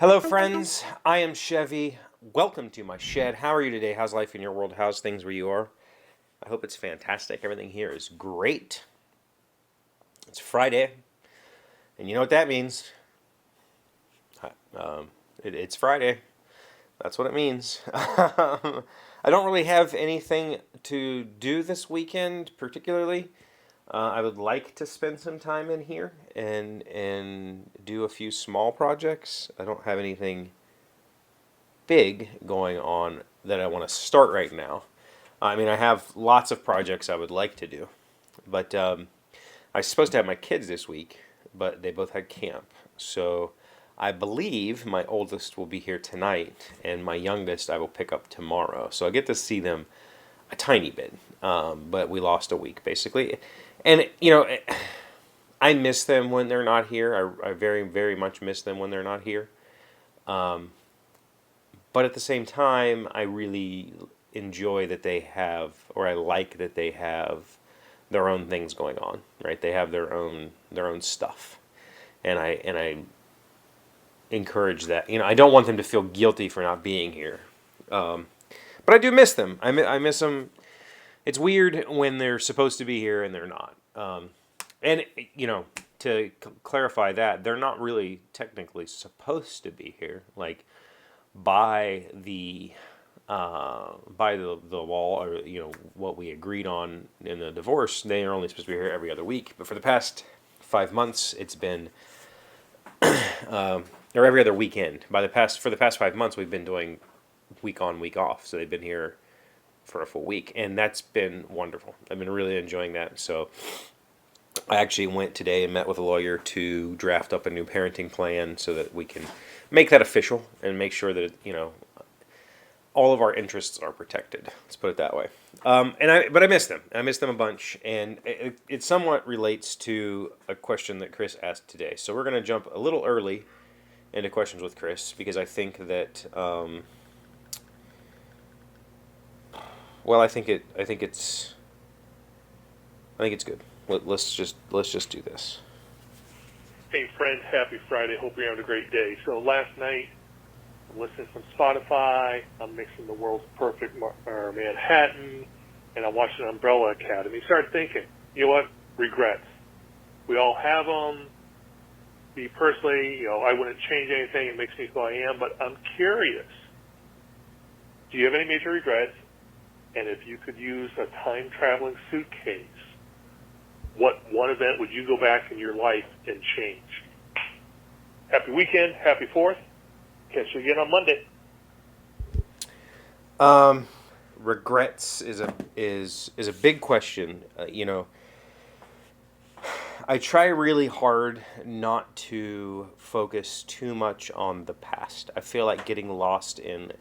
Hello, friends. I am Chevee. Welcome to my shed. How are you today? How's life in your world? How's things where you are? I hope it's fantastic. Everything here is great. It's Friday, and you know what that means. It's Friday. That's what it means. I don't really have anything to do this weekend, particularly. I would like to spend some time in here and do a few small projects. I don't have anything big going on that I want to start right now. I mean, I have lots of projects I would like to do, but I was supposed to have my kids this week, but they both had camp. So I believe my oldest will be here tonight, and my youngest I will pick up tomorrow. So I get to see them a tiny bit, but we lost a week basically. And I miss them when they're not here. I very, very much miss them when they're not here. But at the same time, I really enjoy that they have, or I like that they have their own things going on, right? They have their own stuff, and I encourage that. I don't want them to feel guilty for not being here, but I do miss them. I miss them. It's weird when they're supposed to be here and they're not. And to clarify that, they're not really technically supposed to be here. Like by the law, or what we agreed on in the divorce, they are only supposed to be here every other week. But for the past 5 months, it's been or every other weekend. For the past 5 months, we've been doing week on, week off. So they've been here for a full week, and that's been wonderful. I've been really enjoying that. So I actually went today and met with a lawyer to draft up a new parenting plan so that we can make that official and make sure that all of our interests are protected. Let's put it that way. But I miss them. I miss them a bunch, and it somewhat relates to a question that Chris asked today. So we're going to jump a little early into questions with Chris because I think that I think it's good. Let's just do this. Hey friends, happy Friday. Hope you're having a great day. So last night, I'm listening to some Spotify. I'm mixing the world's perfect Manhattan, and I'm watching Umbrella Academy. Started thinking, you know what? Regrets. We all have them. Me personally, I wouldn't change anything. It makes me who I am, but I'm curious. Do you have any major regrets? And if you could use a time-traveling suitcase, what one event would you go back in your life and change? Happy weekend. Happy 4th. Catch you again on Monday. Regrets is a big question. I try really hard not to focus too much on the past. I feel like getting lost in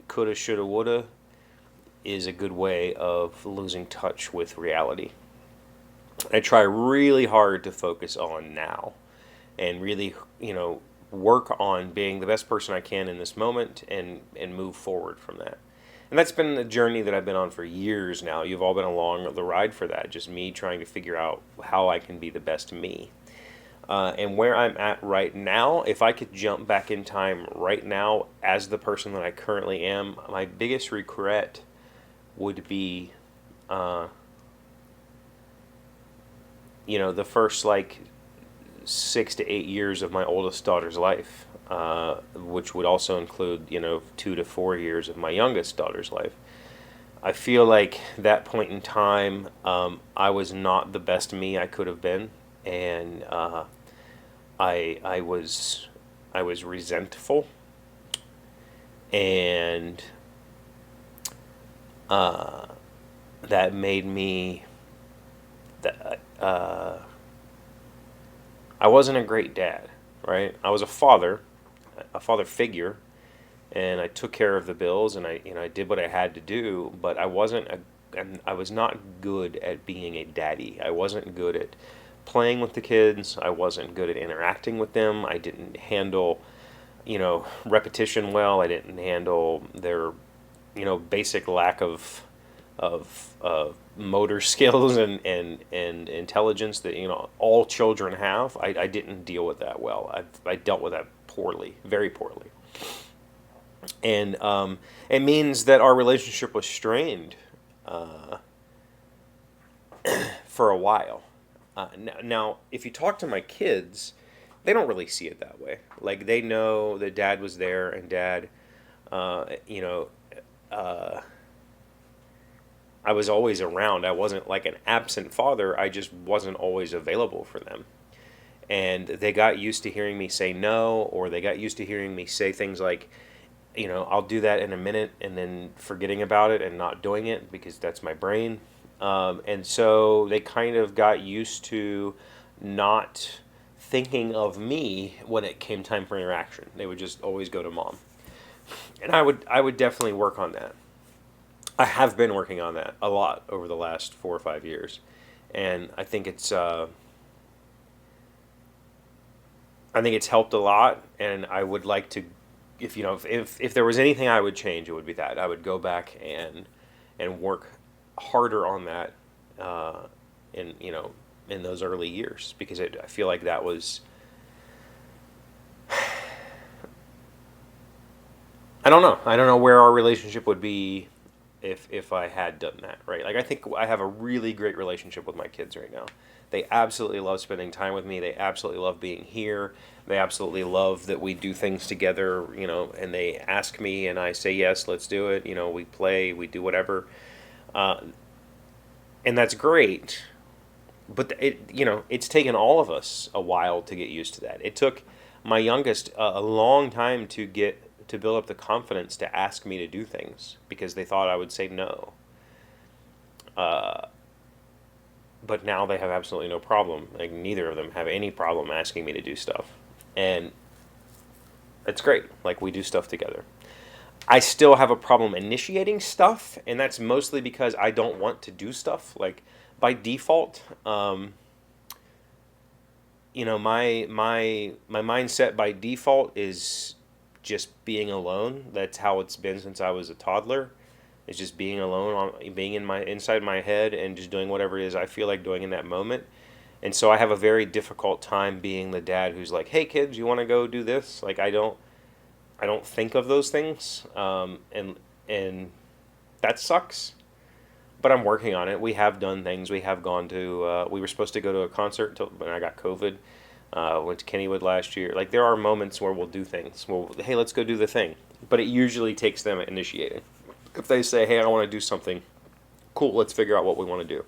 coulda, shoulda, woulda is a good way of losing touch with reality. I try really hard to focus on now and really, work on being the best person I can in this moment and move forward from that. And that's been a journey that I've been on for years now. You've all been along the ride for that, just me trying to figure out how I can be the best me. And where I'm at right now, if I could jump back in time right now as the person that I currently am, my biggest regret would be, the first 6 to 8 years of my oldest daughter's life, which would also include, 2 to 4 years of my youngest daughter's life. I feel like that point in time, I was not the best me I could have been, and I was resentful, and that made me I wasn't a great dad, right? I was a father figure, and I took care of the bills, and I did what I had to do, but I was not good at being a daddy. I wasn't good at playing with the kids. I wasn't good at interacting with them. I didn't handle, repetition well. I didn't handle their, basic lack of motor skills and intelligence that all children have. I didn't deal with that well. I dealt with that poorly, very poorly, and it means that our relationship was strained for a while. Now, if you talk to my kids, they don't really see it that way. Like, they know that Dad was there, and Dad, you know, I was always around. I wasn't like an absent father. I just wasn't always available for them. And they got used to hearing me say no, or they got used to hearing me say things like, I'll do that in a minute, and then forgetting about it and not doing it because that's my brain. And so they kind of got used to not thinking of me when it came time for interaction. They would just always go to Mom. And I would definitely work on that. I have been working on that a lot over the last 4 or 5 years, and I think it's helped a lot. And I would like to, if there was anything I would change, it would be that I would go back and work harder on that in those early years, because I feel like that was. I don't know where our relationship would be if I had done that, right? Like, I think I have a really great relationship with my kids right now. They absolutely love spending time with me. They absolutely love being here. They absolutely love that we do things together, and they ask me and I say, yes, let's do it. We play, we do whatever. And that's great. But it's taken all of us a while to get used to that. It took my youngest a long time to build up the confidence to ask me to do things, because they thought I would say no. But now they have absolutely no problem. Like, neither of them have any problem asking me to do stuff. And it's great. Like, we do stuff together. I still have a problem initiating stuff, and that's mostly because I don't want to do stuff. Like, by default, my mindset by default is just being alone. That's how it's been since I was a toddler. It's just being alone, being inside my head, and just doing whatever it is I feel like doing in that moment. And so I have a very difficult time being the dad who's like, "Hey kids, you want to go do this?" Like, I don't think of those things, and that sucks. But I'm working on it. We have done things. We have gone to. We were supposed to go to a concert when I got COVID. Went to Kennywood last year. Like, there are moments where we'll do things. Hey, let's go do the thing. But it usually takes them initiating. If they say, hey, I want to do something, cool, let's figure out what we want to do.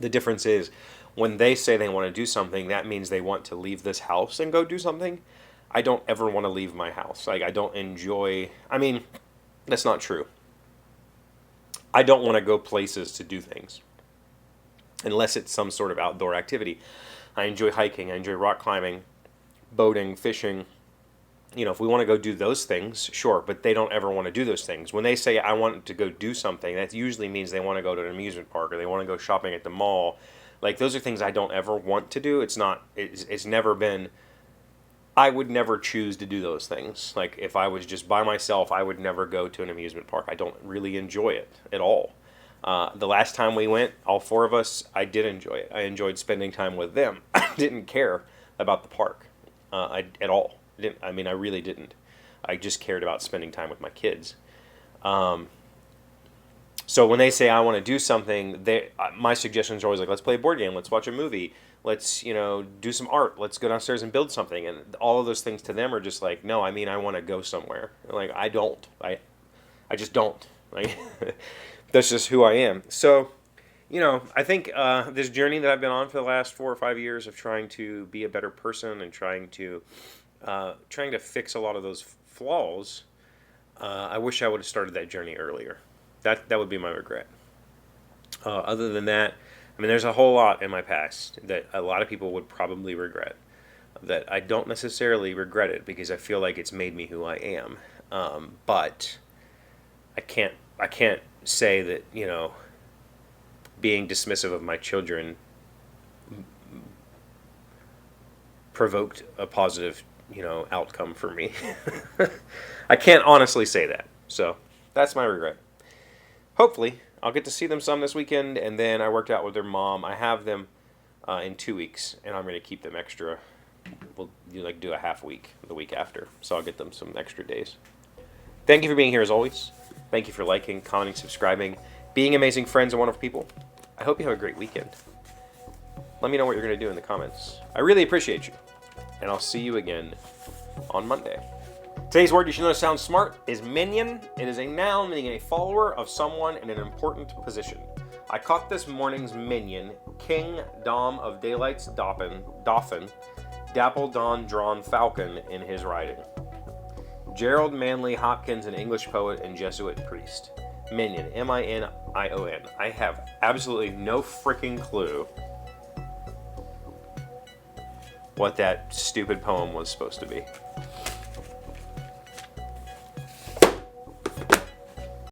The difference is, when they say they want to do something, that means they want to leave this house and go do something. I don't ever want to leave my house. Like, I don't enjoy. I mean, that's not true. I don't want to go places to do things, unless it's some sort of outdoor activity. I enjoy hiking, I enjoy rock climbing, boating, fishing. If we want to go do those things, sure, but they don't ever want to do those things. When they say, I want to go do something, that usually means they want to go to an amusement park, or they want to go shopping at the mall. Like, those are things I don't ever want to do. It's never been, I would never choose to do those things. Like, if I was just by myself, I would never go to an amusement park. I don't really enjoy it at all. The last time we went, all 4 of us, I did enjoy it. I enjoyed spending time with them. I didn't care about the park at all. I really didn't. I just cared about spending time with my kids. So when they say I want to do something, my suggestions are always like, let's play a board game, let's watch a movie, let's do some art, let's go downstairs and build something. And all of those things to them are just like, no, I want to go somewhere. Like, I don't. I just don't. Like, that's just who I am. So, I think this journey that I've been on for the last 4 or 5 years of trying to be a better person and trying to fix a lot of those flaws, I wish I would have started that journey earlier. That would be my regret. Other than that, there's a whole lot in my past that a lot of people would probably regret. That I don't necessarily regret it, because I feel like it's made me who I am. But I can't say that, being dismissive of my children provoked a positive, outcome for me. I can't honestly say that. So that's my regret. Hopefully, I'll get to see them some this weekend, and then I worked out with their mom. I have them in 2 weeks, and I'm going to keep them extra. We'll do a half week the week after, so I'll get them some extra days. Thank you for being here as always. Thank you for liking, commenting, subscribing, being amazing friends and wonderful people. I hope you have a great weekend. Let me know what you're going to do in the comments. I really appreciate you, and I'll see you again on Monday. Today's word you should know sounds smart is minion. It is a noun meaning a follower of someone in an important position. I caught this morning's minion, King Dom of Daylight's Dauphin, Dapple Don Drawn Falcon in his writing. Gerald Manley Hopkins, an English poet and Jesuit priest. Minion, M-I-N-I-O-N. I have absolutely no freaking clue what that stupid poem was supposed to be.